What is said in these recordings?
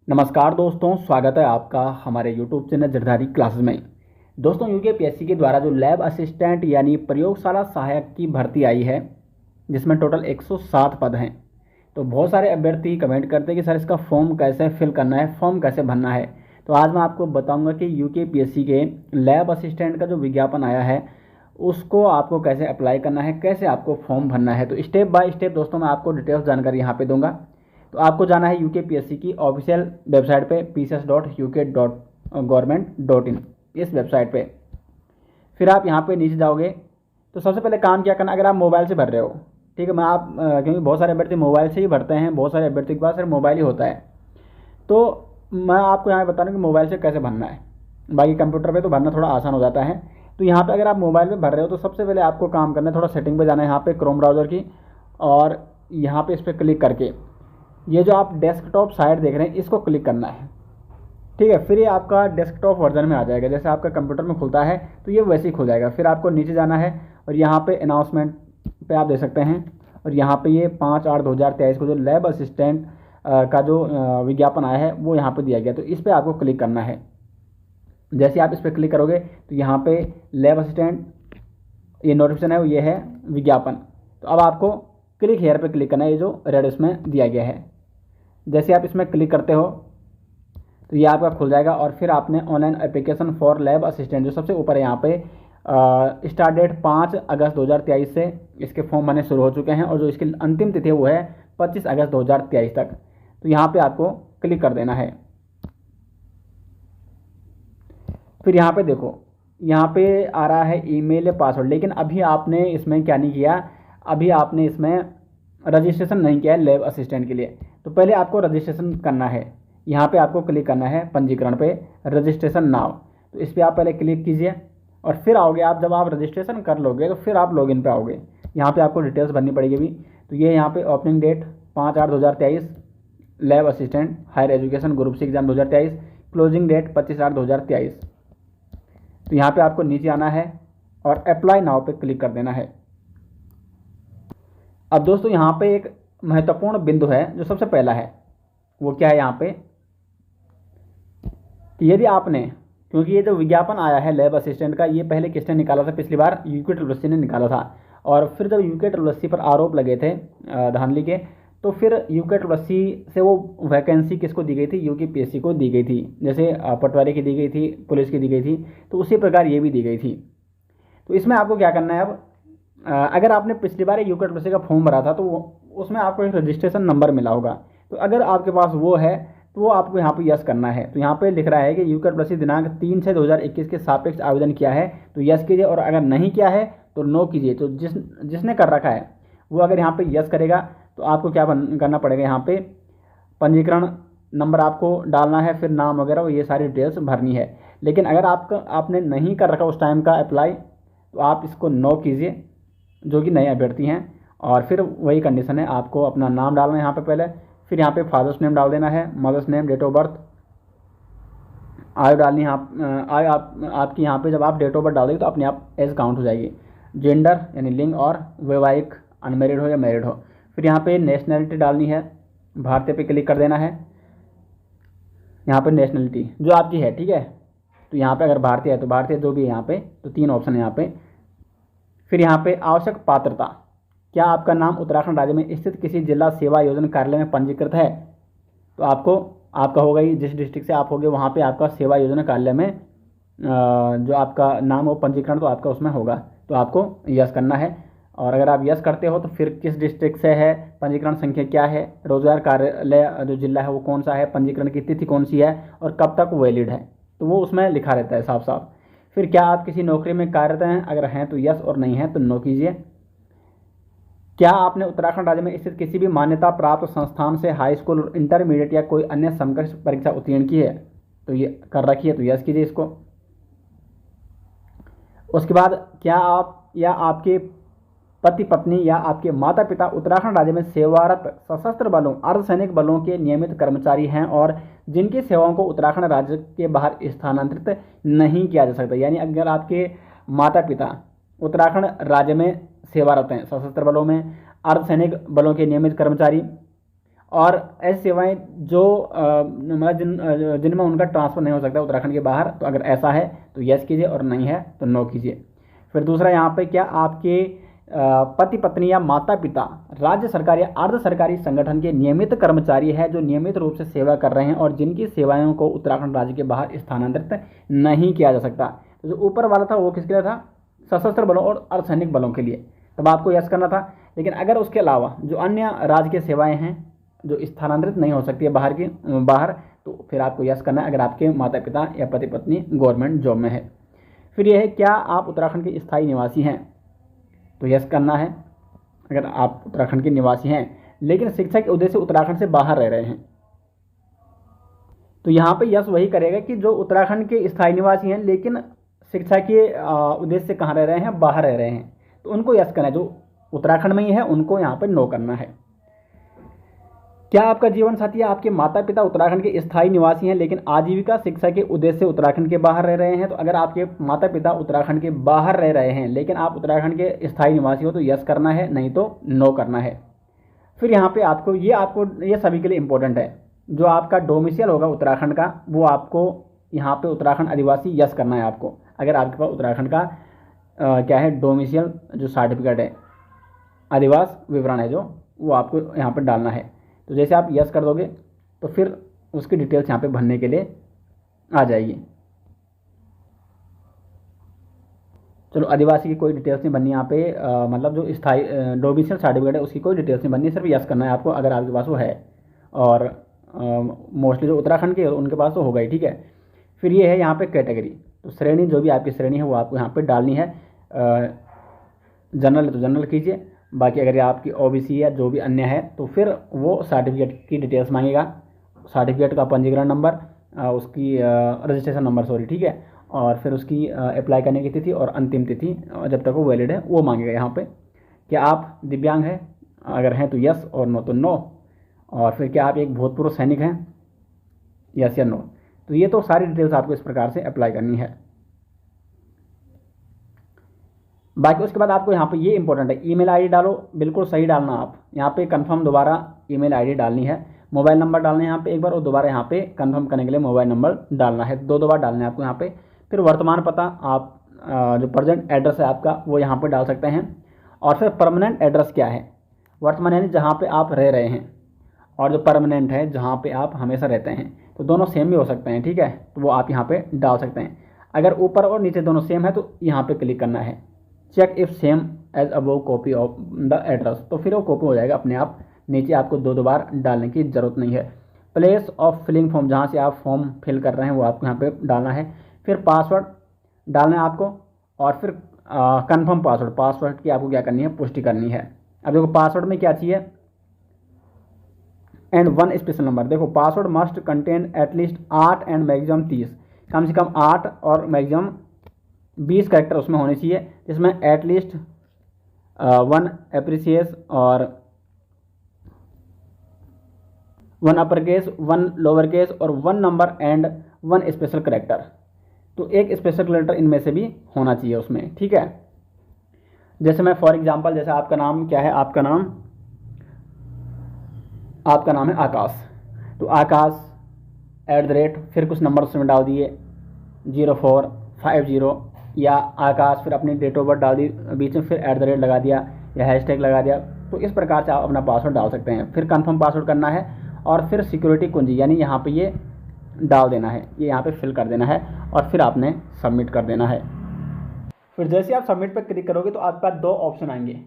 नमस्कार दोस्तों, स्वागत है आपका हमारे YouTube चैनल जटधारी क्लासेस में। दोस्तों, यूकेपीएससी के द्वारा जो लैब असिस्टेंट यानी प्रयोगशाला सहायक की भर्ती आई है, जिसमें टोटल 107 पद हैं। तो बहुत सारे अभ्यर्थी कमेंट करते हैं कि सर इसका फॉर्म कैसे फिल करना है, फॉर्म कैसे भरना है। तो आज मैं आपको बताऊंगा कि यूकेपीएससी के लैब असिस्टेंट का जो विज्ञापन आया है उसको आपको कैसे अप्लाई करना है, कैसे आपको फॉर्म भरना है। तो स्टेप बाय स्टेप दोस्तों मैं आपको डिटेल्स जानकारी यहाँ पे दूंगा। तो आपको जाना है यूकेपीएससी की ऑफिशियल वेबसाइट पे pcs.uk.government.in इस वेबसाइट पे। फिर आप यहाँ पे नीचे जाओगे तो सबसे पहले काम क्या करना, अगर आप मोबाइल से भर रहे हो, ठीक है, मैं आप क्योंकि बहुत सारे अभ्यर्थी मोबाइल से ही भरते हैं, बहुत सारे अभ्यर्थी के पास सिर्फ मोबाइल ही होता है। तो मैं आपको यहाँ बता रहा हूँ कि मोबाइल से कैसे भरना है। बाकी कंप्यूटर पे तो भरना थोड़ा आसान हो जाता है। तो यहाँ पे अगर आप मोबाइल पे भर रहे हो तो सबसे पहले आपको काम करना है, थोड़ा सेटिंग पे जाना है यहाँ पे क्रोम ब्राउज़र की, और यहाँ पे इस पर क्लिक करके ये जो आप डेस्कटॉप साइट देख रहे हैं इसको क्लिक करना है। ठीक है, फिर ये आपका डेस्कटॉप वर्जन में आ जाएगा, जैसे आपका कंप्यूटर में खुलता है तो ये वैसे ही खुल जाएगा। फिर आपको नीचे जाना है और यहाँ पे अनाउंसमेंट पे आप देख सकते हैं, और यहाँ पे ये 5/8/2023 को जो लैब असिस्टेंट का जो विज्ञापन आया है वो यहाँ पे दिया गया। तो इस पर आपको क्लिक करना है। जैसे आप इस पर क्लिक करोगे तो यहाँ पे लैब असिस्टेंट ये नोटिफिकेशन है, ये है विज्ञापन। तो अब आपको क्लिक हेयर पे क्लिक करना है, ये जो रेड इसमें दिया गया है। जैसे आप इसमें क्लिक करते हो तो ये आपका खुल जाएगा, और फिर आपने online application for lab assistant जो सबसे ऊपर है यहाँ पे स्टार्ट डेट 5 अगस्त 2023 से इसके फॉर्म भरने शुरू हो चुके हैं, और जो इसकी अंतिम तिथि वो है 25 अगस्त 2023 तक। तो यहाँ पे आपको क्लिक कर देना है। फिर यहाँ पे देखो, यहाँ पे आ रहा है ईमेल पासवर्ड, लेकिन अभी आपने इसमें क्या नहीं किया, अभी आपने इसमें रजिस्ट्रेशन नहीं किया है लैब असिस्टेंट के लिए। तो पहले आपको रजिस्ट्रेशन करना है। यहाँ पे आपको क्लिक करना है पंजीकरण पे, रजिस्ट्रेशन नाउ। तो इस पर आप पहले क्लिक कीजिए और फिर आओगे आप। जब आप रजिस्ट्रेशन कर लोगे तो फिर आप लॉगिन पे आओगे। यहाँ पे आपको डिटेल्स भरनी पड़ेगी अभी। तो ये यहाँ पे opening date 5/8/2023 lab assistant higher education group C exam 2023, closing date 25/8/2023। तो यहाँ पे आपको नीचे आना है और अप्लाई नाउ पे क्लिक कर देना है। अब दोस्तों यहाँ पे एक महत्वपूर्ण बिंदु है जो सबसे पहला है, वो क्या है यहाँ पे कि यदि आपने, क्योंकि ये जो विज्ञापन आया है लैब असिस्टेंट का, ये पहले किसने निकाला था, पिछली बार यूके ने निकाला था। और फिर जब यूके पर आरोप लगे थे धांधली के, तो फिर यूके से वो वैकेंसी किसको दी गई थी, यूकेपीएससी को दी गई थी। जैसे पटवारी की दी गई थी, पुलिस की दी गई थी, तो उसी प्रकार ये भी दी गई थी। तो इसमें आपको क्या करना है, अब अगर आपने पिछली बार यूके का फॉर्म भरा था तो उसमें आपको एक रजिस्ट्रेशन नंबर मिला होगा। तो अगर आपके पास वो है तो वो आपको यहाँ पे यस करना है। तो यहाँ पे लिख रहा है कि यूके दिनांक 3/6/2021 के सापेक्ष आवेदन किया है तो यस कीजिए, और अगर नहीं किया है तो नो कीजिए। तो जिसने कर रखा है वो अगर यहाँ पे यस करेगा तो आपको क्या करना पड़ेगा, यहाँ पे पंजीकरण नंबर आपको डालना है, फिर नाम वगैरह वो ये सारी डिटेल्स भरनी है। लेकिन अगर आपने नहीं कर रखा उस टाइम का अप्लाई, तो आप इसको नो कीजिए, जो कि नए अभ्यर्थी हैं। और फिर वही कंडीशन है, आपको अपना नाम डालना है यहाँ पे पहले, फिर यहाँ पे फादर्स नेम डाल देना है, mother's name, date of birth, आयु डालनी है। आयु आपकी यहाँ पे जब आप डेट ऑफ बर्थ डाल देंगे तो अपने आप एज काउंट हो जाएगी। जेंडर यानी लिंग, और वैवाहिक अनमेरिड हो या मैरिड हो। फिर यहाँ पे नेशनलिटी डालनी है, भारतीय पे क्लिक कर देना है। यहाँ पे नेशनलिटी जो आपकी है, ठीक है, तो यहाँ पे अगर भारतीय है तो भारतीय, जो भी है यहाँ पे, तो 3 ऑप्शन है यहाँ पे। फिर यहाँ पे आवश्यक पात्रता, क्या आपका नाम उत्तराखंड राज्य में स्थित किसी जिला सेवा योजना कार्यालय में पंजीकृत है, तो आपका होगा ही, जिस डिस्ट्रिक्ट से आप होगे वहाँ पे आपका सेवा योजना कार्यालय में जो आपका नाम हो पंजीकरण तो आपका उसमें होगा। तो आपको यस करना है। और अगर आप यस करते हो तो फिर किस डिस्ट्रिक्ट से है, पंजीकरण संख्या क्या है, रोजगार कार्यालय जो जिला है वो कौन सा है, पंजीकरण की तिथि कौन सी है, और कब तक वैलिड है, तो वो उसमें लिखा रहता है साफ साफ। फिर क्या आप किसी नौकरी में कार्यरत हैं, अगर हैं तो यस, और नहीं है तो नो कीजिए। क्या आपने उत्तराखंड राज्य में स्थित किसी भी मान्यता प्राप्त संस्थान से हाई स्कूल, इंटरमीडिएट या कोई अन्य समकक्ष परीक्षा उत्तीर्ण की है, तो ये कर रखी है तो यस कीजिए इसको। उसके बाद क्या आप या आपके पति पत्नी या आपके माता पिता उत्तराखंड राज्य में सेवारत सशस्त्र बलों, अर्धसैनिक बलों के नियमित कर्मचारी हैं और जिनकी सेवाओं को उत्तराखंड राज्य के बाहर स्थानांतरित नहीं किया जा सकता। यानी अगर आपके माता पिता उत्तराखंड राज्य में सेवारत हैं, सशस्त्र बलों में, अर्धसैनिक बलों के नियमित कर्मचारी, और ऐसी सेवाएं जो मतलब जिनमें उनका ट्रांसफ़र नहीं हो सकता उत्तराखंड के बाहर, तो अगर ऐसा है तो यस कीजिए और नहीं है तो नो कीजिए। फिर दूसरा यहाँ पे क्या आपके पति पत्नी या माता पिता राज्य सरकारी या अर्ध सरकारी संगठन के नियमित कर्मचारी है जो नियमित रूप से सेवा कर रहे हैं और जिनकी सेवाओं को उत्तराखंड राज्य के बाहर स्थानांतरित नहीं किया जा सकता। तो जो ऊपर वाला था वो किसके लिए था? सशस्त्र बलों और अर्धसैनिक बलों के लिए, तब आपको यस करना था। लेकिन अगर उसके अलावा जो अन्य राज्य की सेवाएं हैं जो स्थानांतरित नहीं हो सकती है बाहर, तो फिर आपको यस करना है अगर आपके माता पिता या पति पत्नी गवर्नमेंट जॉब में है। फिर यह है क्या आप उत्तराखंड के स्थायी निवासी हैं, तो यस करना है अगर आप उत्तराखंड के निवासी हैं लेकिन शिक्षा के उद्देश्य से उत्तराखंड से बाहर रह रहे हैं। तो यहाँ पे यस वही करेगा कि जो उत्तराखंड के स्थायी निवासी हैं लेकिन शिक्षा के उद्देश्य से कहाँ रह रहे हैं? बाहर रह रहे हैं, तो उनको यस करना है। जो उत्तराखंड में ही है उनको यहाँ पर नो करना है। क्या आपका जीवन साथी या आपके माता पिता उत्तराखंड के स्थायी निवासी हैं लेकिन आजीविका शिक्षा के उद्देश्य से उत्तराखंड के बाहर रह रहे हैं? तो अगर आपके माता पिता उत्तराखंड के बाहर रह रहे हैं लेकिन आप उत्तराखंड के स्थायी निवासी हो तो यस करना है, नहीं तो नो करना है। फिर यहाँ पे आपको ये सभी के लिए इम्पोर्टेंट है, जो आपका डोमिसाइल होगा उत्तराखंड का वो आपको यहाँ पे उत्तराखंड आदिवासी यस करना है आपको। अगर आपके पास उत्तराखंड का क्या है डोमिसाइल जो सर्टिफिकेट है, आदिवास विवरण है जो, वो आपको यहाँ पर डालना है। तो जैसे आप यस कर दोगे तो फिर उसकी डिटेल्स यहाँ पे भरने के लिए आ जाएगी। चलो आदिवासी की कोई डिटेल्स नहीं बननी यहाँ पे, मतलब जो स्थायी डोमिसाइल सर्टिफिकेट है उसकी कोई डिटेल्स नहीं बननी, सिर्फ यस करना है आपको अगर आपके पास वो है। और मोस्टली जो उत्तराखंड के उनके पास तो होगा ही, ठीक है। फिर ये है यहाँ पे कैटेगरी, तो श्रेणी जो भी आपकी श्रेणी है वो आपको यहाँ पे डालनी है। जनरल है तो जनरल कीजिए, बाकी अगर आपकी ओबीसी या जो भी अन्य है तो फिर वो सर्टिफिकेट की डिटेल्स मांगेगा, सर्टिफिकेट का पंजीकरण नंबर, उसकी रजिस्ट्रेशन नंबर सॉरी, ठीक है, और फिर उसकी अप्लाई करने की तिथि और अंतिम तिथि जब तक वो वैलिड है वो मांगेगा यहाँ पे। क्या आप दिव्यांग हैं? अगर हैं तो यस और नो तो नो। और फिर क्या आप एक भूतपूर्व सैनिक हैं? यस या नो। तो ये तो सारी डिटेल्स आपको इस प्रकार से अप्लाई करनी है। बाकी उसके बाद आपको यहाँ पे ये इंपॉर्टेंट है, ईमेल आईडी डालो, बिल्कुल सही डालना। आप यहाँ पे कंफर्म दोबारा ईमेल आईडी डालनी है, मोबाइल नंबर डालना है यहाँ पे एक बार और दोबारा यहाँ पे कंफर्म करने के लिए मोबाइल नंबर डालना है, दो बार डालना है आपको यहाँ पे। फिर वर्तमान पता, आप जो प्रेजेंट एड्रेस है आपका वो यहाँ पर डाल सकते हैं। और फिर परमानेंट एड्रेस क्या है? वर्तमान यानी जहाँ पर आप रह रहे हैं, और जो परमानेंट है जहाँ पर आप हमेशा रहते हैं, तो दोनों सेम भी हो सकते हैं, ठीक है, तो वो आप यहाँ पर डाल सकते हैं। अगर ऊपर और नीचे दोनों सेम है तो यहाँ पर क्लिक करना है, check if same as above copy of the address, तो फिर वो कॉपी हो जाएगा अपने आप। नीचे आपको दो बार डालने की ज़रूरत नहीं है। प्लेस ऑफ फिलिंग फॉर्म, जहाँ से आप फॉर्म फिल कर रहे हैं वो आपको यहाँ पे डालना है। फिर पासवर्ड डालना है आपको, और फिर कंफर्म पासवर्ड की आपको क्या करनी है? पुष्टि करनी है। अब देखो पासवर्ड में क्या चाहिए? And 1 special number. देखो password must contain at least 8 and maximum 30, कम से कम 8 और मैक्सिमम 20 कैरेक्टर उसमें होने चाहिए, जिसमें एटलीस्ट 1 अप्रिसिएस और 1 अपर केस, 1 लोअर केस और 1 नंबर एंड 1 स्पेशल कैरेक्टर। तो एक स्पेशल कैरेक्टर इनमें से भी होना चाहिए उसमें, ठीक है। जैसे मैं फॉर एग्जांपल, जैसे आपका नाम क्या है? आपका नाम है आकाश, तो आकाश @ फिर कुछ नंबर उसमें डाल दिए 0450, या आकाश फिर अपनी डेट ऑफ बर्थ डाल दी बीच में, फिर @ लगा दिया या हैशटैग लगा दिया। तो इस प्रकार से आप अपना पासवर्ड डाल सकते हैं। फिर कंफर्म पासवर्ड करना है और फिर सिक्योरिटी कुंजी यानी यहाँ पे ये डाल देना है, ये यहाँ पे फिल कर देना है और फिर आपने सबमिट कर देना है। फिर जैसे आप सबमिट पर क्लिक करोगे तो आपके पास 2 ऑप्शन आएंगे,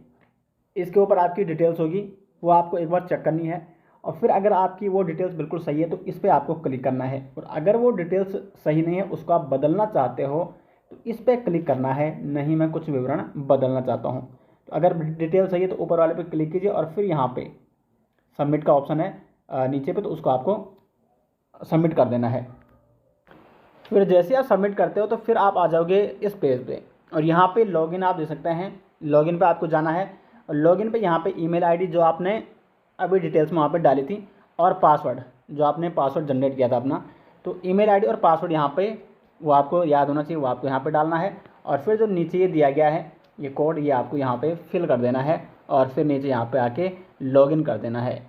इसके ऊपर आपकी डिटेल्स होगी, वो आपको एक बार चेक करनी है। और फिर अगर आपकी वो डिटेल्स बिल्कुल सही है तो इस पर आपको क्लिक करना है, और अगर वो डिटेल्स सही नहीं है, उसको आप बदलना चाहते हो तो इस पर क्लिक करना है, नहीं मैं कुछ विवरण बदलना चाहता हूँ। तो अगर डिटेल सही है तो ऊपर वाले पे क्लिक कीजिए और फिर यहाँ पे सबमिट का ऑप्शन है नीचे पे, तो उसको आपको सबमिट कर देना है। फिर जैसे आप सबमिट करते हो तो फिर आप आ जाओगे इस पेज पे, और यहाँ पे लॉगिन आप दे सकते हैं। लॉगिन पे आपको जाना है, और लॉगिन पे यहाँ पे ईमेल आईडी जो आपने अभी डिटेल्स में वहाँ पे डाली थी, और पासवर्ड जो आपने पासवर्ड जनरेट किया था अपना, तो ईमेल आईडी और पासवर्ड यहाँ पे वो आपको याद होना चाहिए, वो आपको यहाँ पे डालना है। और फिर जो नीचे ये दिया गया है ये कोड, ये आपको यहाँ पे फिल कर देना है, और फिर नीचे यहाँ पे आके लॉगिन कर देना है।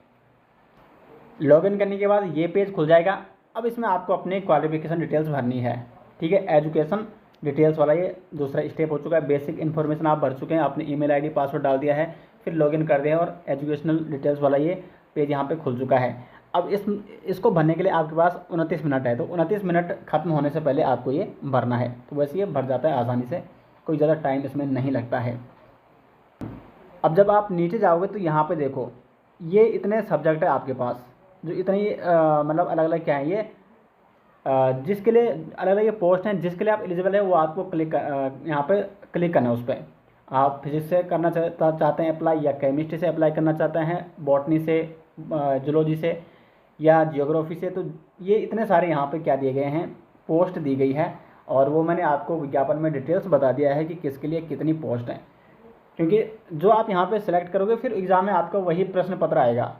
लॉगिन करने के बाद ये पेज खुल जाएगा। अब इसमें आपको अपने क्वालिफिकेशन डिटेल्स भरनी है, ठीक है। एजुकेशन डिटेल्स वाला ये दूसरा स्टेप हो चुका है। बेसिक इन्फॉर्मेशन आप भर चुके हैं, आपने ईमेल आईडी पासवर्ड डाल दिया है, फिर लॉगिन कर दिया और एजुकेशनल डिटेल्स वाला ये पेज यहाँ पे खुल चुका है। अब इसको भरने के लिए आपके पास 29 मिनट है, तो 29 मिनट खत्म होने से पहले आपको ये भरना है। तो वैसे ये भर जाता है आसानी से, कोई ज़्यादा टाइम इसमें नहीं लगता है। अब जब आप नीचे जाओगे तो यहाँ पे देखो ये इतने सब्जेक्ट है आपके पास, जो इतनी मतलब अलग अलग क्या है ये जिसके लिए अलग अलग ये पोस्ट हैं, जिसके लिए आप एलिजिबल है वो आपको यहाँ पे क्लिक करना है उस पर। आप फिजिक्स से करना चाहते हैं अप्लाई, या केमिस्ट्री से अप्लाई करना चाहते हैं, बॉटनी से, जूलॉजी से, या जियोग्राफी से। तो ये इतने सारे यहाँ पे क्या दिए गए हैं, पोस्ट दी गई है, और वो मैंने आपको विज्ञापन में डिटेल्स बता दिया है कि किसके लिए कितनी पोस्ट हैं। क्योंकि जो आप यहाँ पे सिलेक्ट करोगे फिर एग्ज़ाम में आपका वही प्रश्न पत्र आएगा,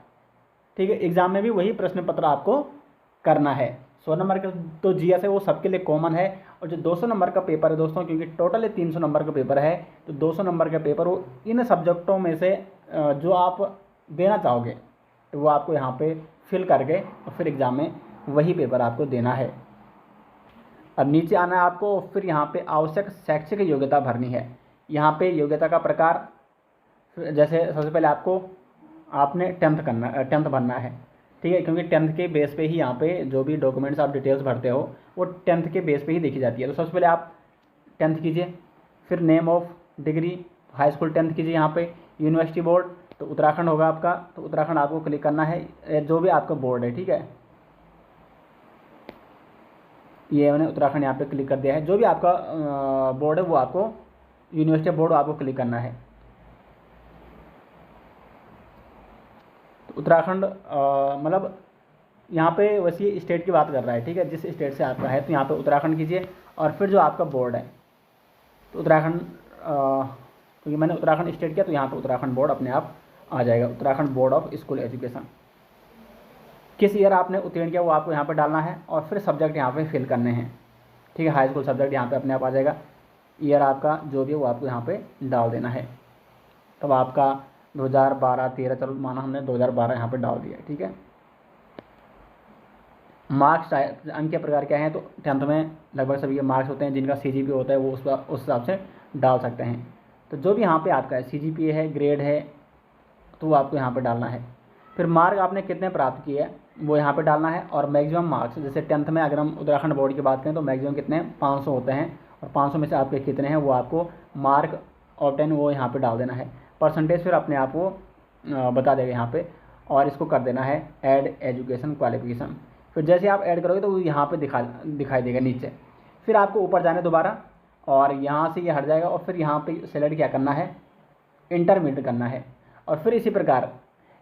ठीक है। एग्ज़ाम में भी वही प्रश्न पत्र आपको करना है। 100 नंबर का तो जीएस है वो सबके लिए कॉमन है, और जो 200 नंबर का पेपर है दोस्तों, क्योंकि टोटल 300 नंबर का पेपर है, तो 200 नंबर का पेपर वो इन सब्जेक्टों में से जो आप देना चाहोगे तो वो आपको यहाँ पे फिल करके और फिर एग्ज़ाम में वही पेपर आपको देना है। अब नीचे आना है आपको, फिर यहाँ पे आवश्यक शैक्षिक योग्यता भरनी है। यहाँ पे योग्यता का प्रकार, जैसे सबसे पहले आपने 10th भरना है, ठीक है। क्योंकि 10th के बेस पे ही यहाँ पे जो भी डॉक्यूमेंट्स आप डिटेल्स भरते हो वो 10th के बेस पे ही देखी जाती है। तो सबसे पहले आप 10th कीजिए, फिर name of degree high school 10th कीजिए। यहाँ पे यूनिवर्सिटी बोर्ड तो उत्तराखंड होगा आपका, तो उत्तराखंड आपको क्लिक करना है, जो भी आपका बोर्ड है, ठीक है। ये मैंने उत्तराखंड यहाँ पे क्लिक कर दिया है। जो भी आपका बोर्ड है वो आपको यूनिवर्सिटी बोर्ड आपको क्लिक करना है। तो उत्तराखंड मतलब यहाँ पे वैसे स्टेट की बात कर रहा है, ठीक है। जिस स्टेट से आपका है तो यहाँ पे उत्तराखंड कीजिए, और फिर जो आपका बोर्ड है तो उत्तराखंड, क्योंकि मैंने उत्तराखंड स्टेट किया तो यहाँ पे उत्तराखंड बोर्ड अपने आप आ जाएगा। Uttarakhand board of school education, किस ईयर आपने उत्तीर्ण किया वो आपको यहाँ पर डालना है, और फिर सब्जेक्ट यहाँ पे फिल करने हैं, ठीक है। हाई स्कूल सब्जेक्ट यहाँ पे अपने आप आ जाएगा। ईयर आपका जो भी है वो आपको यहाँ पे डाल देना है। तब आपका 2012-13, चलो माना हमने 2012 यहाँ पे डाल दिया, ठीक है। मार्क्स अंक के प्रकार क्या हैं, तो 10th में लगभग सभी के मार्क्स होते हैं, जिनका CGPA होता है वो उस हिसाब से डाल सकते हैं। तो जो भी यहाँ पे आपका है CGPA है, ग्रेड है, तो वो आपको यहाँ पे डालना है। फिर मार्क आपने कितने प्राप्त किए हैं वो यहाँ पे डालना है, और मैक्सिमम मार्क्स, जैसे 10th में अगर हम उत्तराखंड बोर्ड की बात करें तो मैक्सिमम कितने 500 होते हैं, और 500 में से आपके कितने हैं वो आपको मार्क ऑब्टेन वो यहाँ पे डाल देना है। परसेंटेज फिर अपने आप को बता देगा यहाँ पे, और इसको कर देना है ऐड एजुकेशन क्वालिफिकेशन। फिर जैसे आप ऐड करोगे तो वो यहाँ पे दिखाई देगा नीचे। फिर आपको ऊपर जाना दोबारा, और यहाँ से ये हट जाएगा, और फिर यहाँ पे सेलेक्ट क्या करना है, इंटरमीडिएट करना है। और फिर इसी प्रकार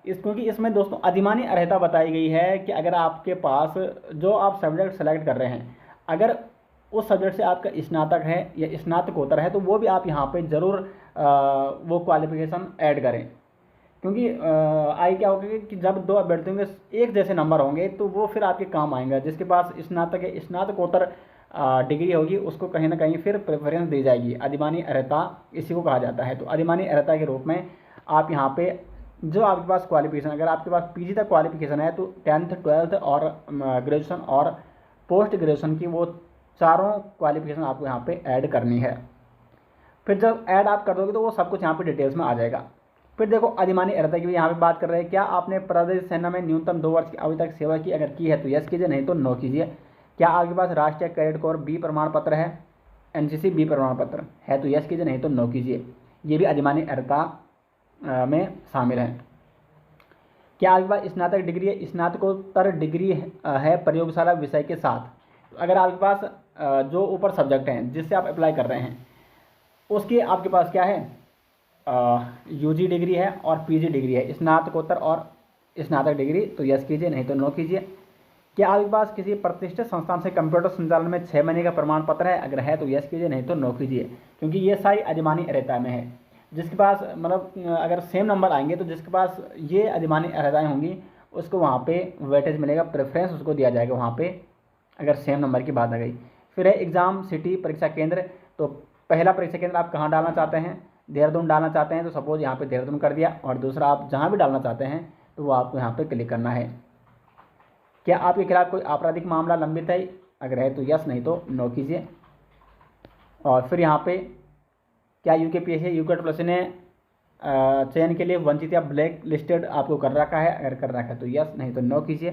क्योंकि इसमें दोस्तों अधिमानी अर्हता बताई गई है कि अगर आपके पास जो आप सब्जेक्ट सेलेक्ट कर रहे हैं, अगर उस सब्जेक्ट से आपका स्नातक है या स्नातकोत्तर है, तो वो भी आप यहाँ पे ज़रूर वो क्वालिफिकेशन ऐड करें। क्योंकि आई क्या होगा कि जब दो अभ्यर्थियों के एक जैसे नंबर होंगे तो वो फिर आपके काम आएंगे। जिसके पास स्नातक है, स्नातकोत्तर डिग्री होगी, उसको कहीं ना कहीं फिर प्रेफरेंस दी जाएगी। अधिमानी अर्हता इसी को कहा जाता है। तो अधिमानी अर्हता के रूप में आप यहाँ पे जो आपके पास क्वालिफिकेशन, अगर आपके पास PG तक क्वालिफिकेशन है तो 10th 12th और ग्रेजुएशन और पोस्ट ग्रेजुएशन की वो चारों क्वालिफिकेशन आपको यहाँ पे ऐड करनी है। फिर जब ऐड आप कर दोगे तो वो सब कुछ यहाँ पे डिटेल्स में आ जाएगा। फिर देखो अधिमानी अर्हता की भी यहाँ पे बात कर रहे हैं। क्या आपने प्रदेश सेना में न्यूनतम 2 वर्ष की अवधि तक सेवा की, अगर की है तो यस कीजिए, नहीं तो नो कीजिए। क्या आपके पास राष्ट्रीय कैडेट कोर B प्रमाण पत्र है, NCC B प्रमाण पत्र है तो यस कीजिए, नहीं तो नो कीजिए। ये भी अधिमानी अर्हता में शामिल है। क्या आपके पास स्नातक डिग्री है, स्नातकोत्तर डिग्री है प्रयोगशाला विषय के साथ। अगर आपके पास जो ऊपर सब्जेक्ट हैं जिससे आप अप्लाई कर रहे हैं उसकी आपके पास क्या है, UG डिग्री है और PG डिग्री है, स्नातकोत्तर और स्नातक डिग्री, तो यस कीजिए, नहीं तो नो कीजिए। क्या आपके पास किसी प्रतिष्ठित संस्थान से कंप्यूटर संचालन में 6 महीने का प्रमाण पत्र है, अगर है तो यस कीजिए, नहीं तो नो कीजिए। क्योंकि ये सारी अधिमानी अर्हता में है। जिसके पास मतलब अगर सेम नंबर आएंगे तो जिसके पास ये अधिमानी अर्हताएँ होंगी उसको वहाँ पे वेटेज मिलेगा, प्रेफरेंस उसको दिया जाएगा वहाँ पे, अगर सेम नंबर की बात आ गई। फिर है एग्ज़ाम सिटी परीक्षा केंद्र। तो पहला परीक्षा केंद्र आप कहाँ डालना चाहते हैं, देहरादून डालना चाहते हैं तो सपोज यहाँ पे देहरादून कर दिया, और दूसरा आप जहाँ भी डालना चाहते हैं तो वो आपको यहाँ पे क्लिक करना है। क्या आपके खिलाफ कोई आपराधिक मामला लंबित है? अगर है तो यस, नहीं तो नो कीजिए। और फिर यहाँ पे क्या यूकेपीएससी यूकेट्रिपल ने चयन के लिए वंचित या ब्लैक लिस्टेड आपको कर रखा है? अगर कर रखा है तो यस, नहीं तो नो कीजिए।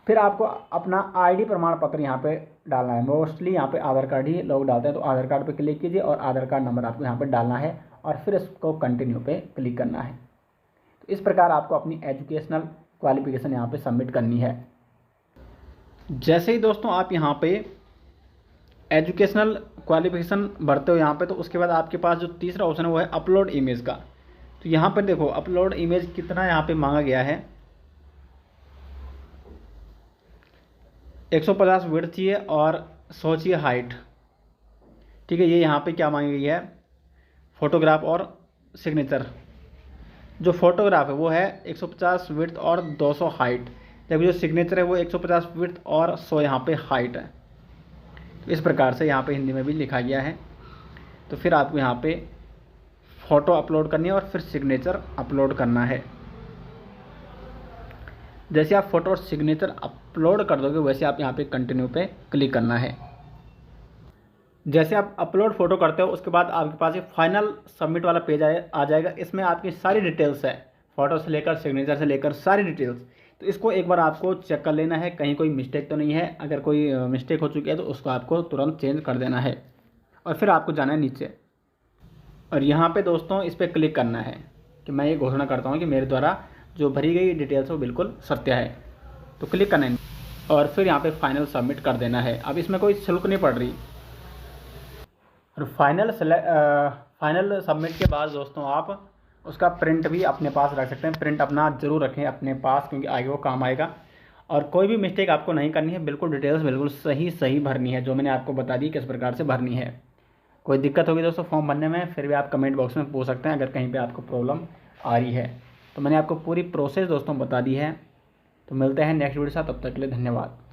फिर आपको अपना आईडी प्रमाण पत्र यहाँ पे डालना है। मोस्टली यहाँ पे आधार कार्ड ही लोग डालते हैं, तो आधार कार्ड पे क्लिक कीजिए और आधार कार्ड नंबर आपको यहाँ पे डालना है और फिर इसको कंटिन्यू पे क्लिक करना है। तो इस प्रकार आपको अपनी एजुकेशनल क्वालिफिकेशन यहाँ पे सबमिट करनी है। जैसे ही दोस्तों आप यहाँ पे एजुकेशनल क्वालिफिकेशन भरते हो यहाँ पे, तो उसके बाद आपके पास जो तीसरा ऑप्शन है वो है अपलोड इमेज का। तो यहाँ पर देखो अपलोड इमेज कितना यहाँ पे मांगा गया है, 150 विड्थ चाहिए और 100 चाहिए हाइट। ठीक है, ये यहाँ पे क्या मांगी गई है, फोटोग्राफ और सिग्नेचर। जो फोटोग्राफ है वो है 150 विड्थ और 200 हाइट, जबकि जो सिग्नेचर है वो 150 विड्थ और 100 यहाँ पे हाइट है। तो इस प्रकार से यहाँ पे हिंदी में भी लिखा गया है। तो फिर आपको यहाँ पे फ़ोटो अपलोड करनी है और फिर सिग्नेचर अपलोड करना है। जैसे आप फ़ोटो और सिग्नेचर अपलोड कर दोगे वैसे आप यहाँ पे कंटिन्यू पे क्लिक करना है। जैसे आप अपलोड फ़ोटो करते हो उसके बाद आपके पास एक फाइनल सबमिट वाला पेज आ जाएगा। इसमें आपकी सारी डिटेल्स है, फ़ोटो से लेकर सिग्नेचर से लेकर सारी डिटेल्स। तो इसको एक बार आपको चेक कर लेना है, कहीं कोई मिस्टेक तो नहीं है। अगर कोई मिस्टेक हो चुकी है तो उसको आपको तुरंत चेंज कर देना है और फिर आपको जाना है नीचे और यहाँ पे दोस्तों इस पर क्लिक करना है कि मैं ये घोषणा करता हूँ कि मेरे द्वारा जो भरी गई डिटेल्स वो बिल्कुल सत्य है। तो क्लिक करना है और फिर यहाँ पे फाइनल सबमिट कर देना है। अब इसमें कोई शुल्क नहीं पड़ रही। और फाइनल सबमिट के बाद दोस्तों आप उसका प्रिंट भी अपने पास रख सकते हैं। प्रिंट अपना ज़रूर रखें अपने पास, क्योंकि आगे वो काम आएगा। और कोई भी मिस्टेक आपको नहीं करनी है, बिल्कुल डिटेल्स बिल्कुल सही भरनी है, जो मैंने आपको बता दी किस प्रकार से भरनी है। कोई दिक्कत होगी दोस्तों फॉर्म भरने में, फिर भी आप कमेंट बॉक्स में पूछ सकते हैं अगर कहीं पे आपको प्रॉब्लम आ रही है। तो मैंने आपको पूरी प्रोसेस दोस्तों बता दी है। तो मिलते हैं नेक्स्ट वीडियो के साथ, तब तक के लिए धन्यवाद।